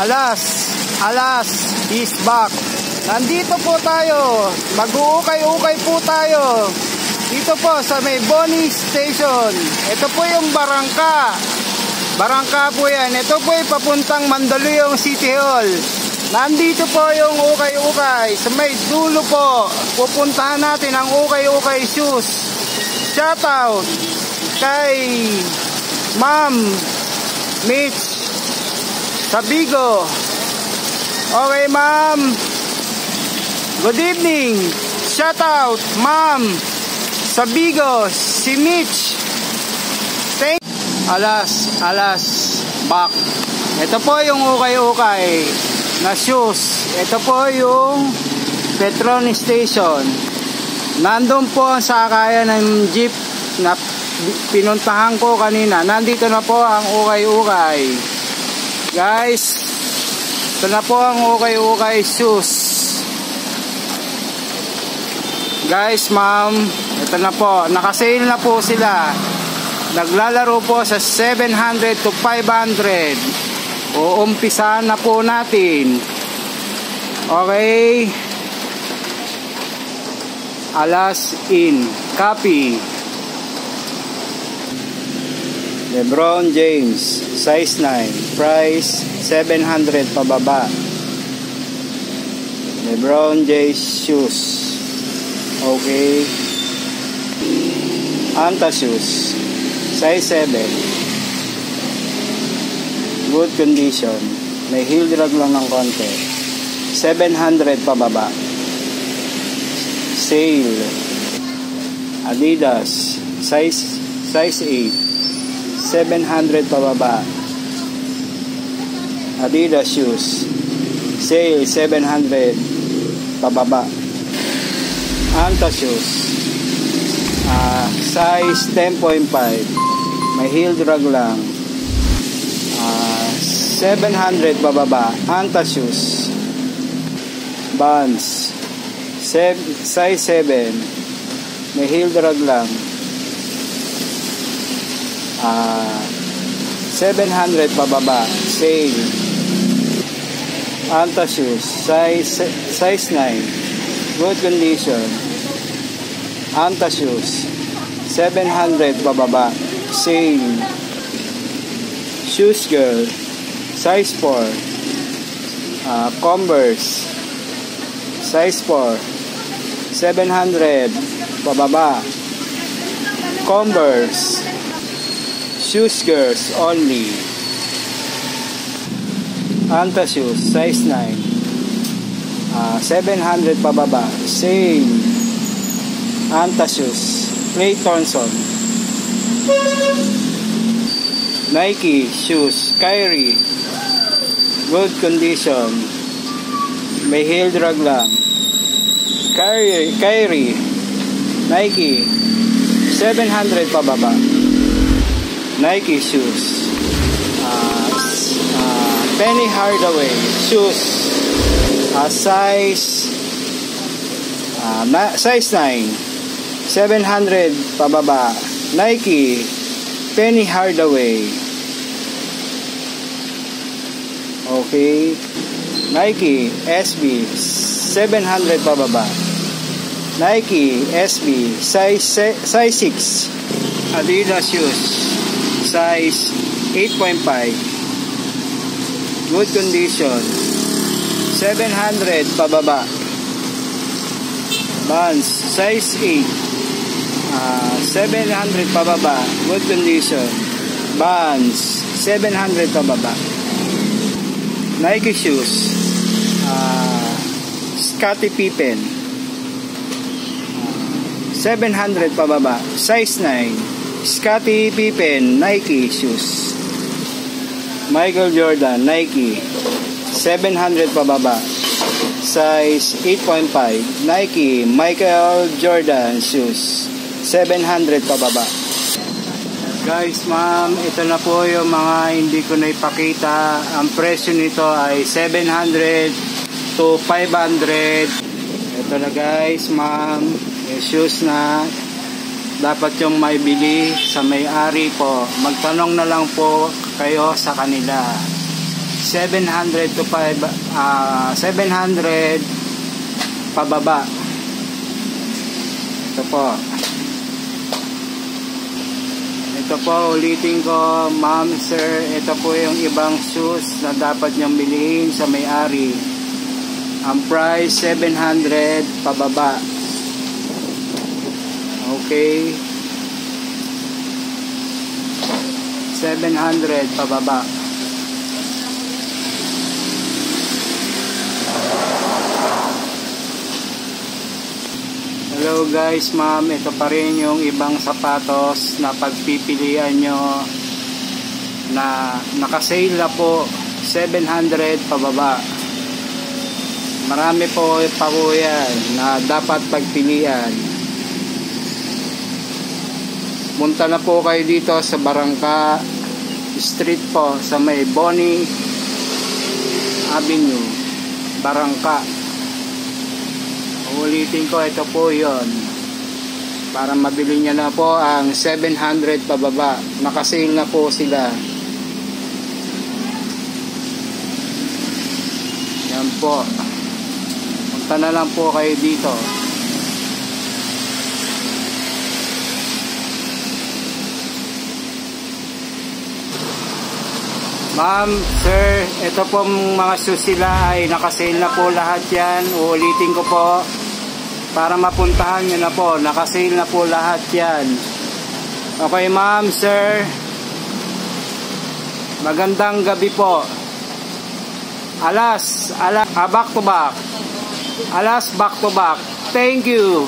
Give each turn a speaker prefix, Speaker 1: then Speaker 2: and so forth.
Speaker 1: Alas is back. Nandito po tayo, mag-uukay-ukay po tayo dito po sa may Boni Station. Ito po yung Barangka po yan. Ito po yung papuntang Mandaluyong City Hall. Nandito po yung ukay-ukay sa may dulo po. Pupuntahan natin ang ukay-ukay shoes. Shoutout kay Ma'am Mitch Sabigo. Okay, ma'am. Good evening. Shoutout, ma'am Sabigo, si Mitch. Alas, back. Ito po yung ukay-ukay na shoes. Ito po yung Petron Station. Nandun po ang sakayan ng jeep na pinuntahan ko kanina. Nandito na po ang ukay-ukay. Guys, ito na po ang ukay-ukay shoes. Guys, ma'am, ito na po. Nakasale na po sila. Naglalaro po sa 700 to 500. Uumpisahan na po natin. Okay. Alas in. Copy. LeBron James, size 9, price 700 pababa. LeBron James shoes. Okay. Anta shoes, size 7, good condition, may heel drag lang ng konti, 700 pababa. Sale. Adidas, size 8, 700 pababa. Adidas shoes, sale 700 pababa. Anta shoes, size 10.5, may heel drag lang, 700 pababa. Anta shoes, Vans, size 7, may heel drag lang, 700 pababa. Sale. Anta shoes, size 9, good condition. Anta shoes, 700 pababa. Sale. Shoes girl, size 4, Converse, size 4, 700 pababa. Converse shoes girls only. Anta shoes, size 9, 700 pababa. Same. Anta shoes, Clay Thompson. Nike shoes, Kyrie, good condition, may heel drag lang. Kyrie, Nike, 700 pababa. Nike shoes, Penny Hardaway shoes, size 9, 700 pababa. Nike Penny Hardaway. Okay. Nike SB, 700 pababa. Nike SB, size 6. Adidas shoes, size 8.5, good condition, 700 pababa. Vans, size 8, 700 pababa, good condition. Vans, 700 pababa. Nike shoes, Scottie Pippen, 700 pababa, size 9, Scottie Pippen Nike shoes. Michael Jordan Nike, 700 pababa, size 8.5, Nike Michael Jordan shoes, 700 pababa. Guys, ma'am, ito na po yung mga hindi ko na ipakita. Ang presyo nito ay 700 to 500. Ito na guys, ma'am, yung shoes na dapat yung maibili sa may-ari po. Magtanong na lang po kayo sa kanila. 700 to 700 pababa. Ito po. Ito po, ulitin ko, ma'am, sir, ito po yung ibang shoes na dapat nyong bilhin sa may-ari. Ang price, 700 pababa. Okay. 700 pababa. Hello guys, ma'am, ito pa rin yung ibang sapatos na pagpipilian nyo na nakasale na po, 700 pababa. Marami po pa po yan na dapat pagpilian. Punta na po kayo dito sa Barangka Street po, sa may Bonnie Avenue, Barangka. Ulitin ko, ito po yon, para mabili nyo na po ang 700 pababa. Nakasale na po sila. Yan po, punta na lang po kayo dito. Ma'am, sir, ito pong mga shoes sila ay nakasale na po lahat yan. Uulitin ko po para mapuntahan nyo na po. Nakasale na po lahat yan. Okay, ma'am, sir. Magandang gabi po. Alas, back to back. Alas, back to back. Thank you.